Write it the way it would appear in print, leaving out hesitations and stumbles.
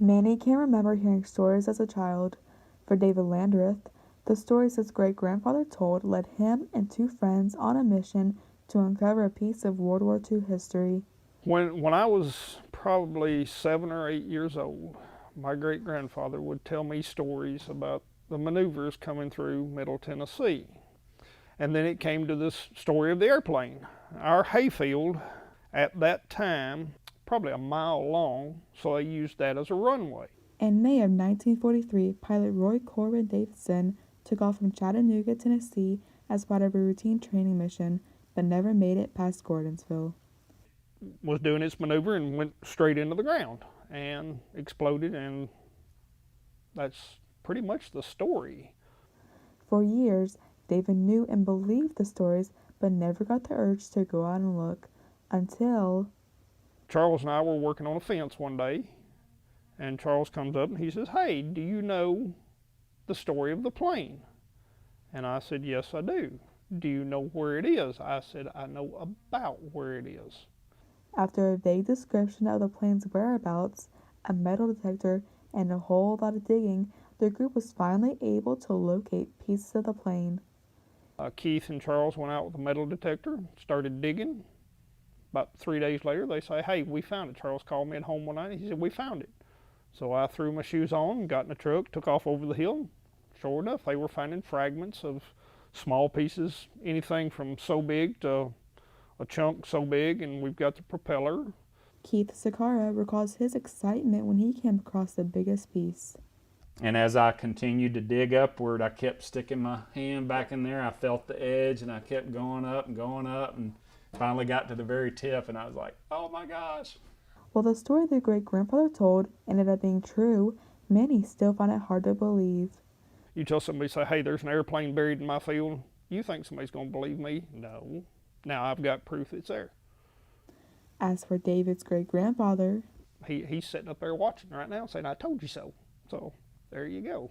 Many can remember hearing stories as a child. For David Landreth, the stories his great-grandfather told led him and two friends on a mission to uncover a piece of World War II history. When I was probably 7 or 8 years old, my great-grandfather would tell me stories about the maneuvers coming through Middle Tennessee. And then it came to this story of the airplane. Our hayfield at that time, probably a mile long, so they used that as a runway. In May of 1943, pilot Roy Corbin Davidson took off from Chattanooga, Tennessee as part of a routine training mission, but never made it past Gordonsville. Was doing its maneuver and went straight into the ground and exploded, and that's pretty much the story. For years, David knew and believed the stories, but never got the urge to go out and look until Charles and I were working on a fence one day, and Charles comes up and he says, "Hey, do you know the story of the plane?" And I said, "Yes, I do." "Do you know where it is?" I said, "I know about where it is." After a vague description of the plane's whereabouts, a metal detector, and a whole lot of digging, the group was finally able to locate pieces of the plane. Keith and Charles went out with a metal detector, started digging. About 3 days later, they say, "Hey, we found it." Charles called me at home one night and he said, "We found it." So I threw my shoes on, got in the truck, took off over the hill. Sure enough, they were finding fragments of small pieces, anything from so big to a chunk so big, and we've got the propeller. Keith Sakara recalls his excitement when he came across the biggest piece. And as I continued to dig upward, I kept sticking my hand back in there. I felt the edge, and I kept going up, and finally got to the very tip, and I was like, oh my gosh. While the story their great-grandfather told ended up being true, many still find it hard to believe. You tell somebody, say, "Hey, there's an airplane buried in my field." You think somebody's going to believe me? No. Now I've got proof it's there. As for David's great-grandfather, He's sitting up there watching right now saying, "I told you so." So there you go.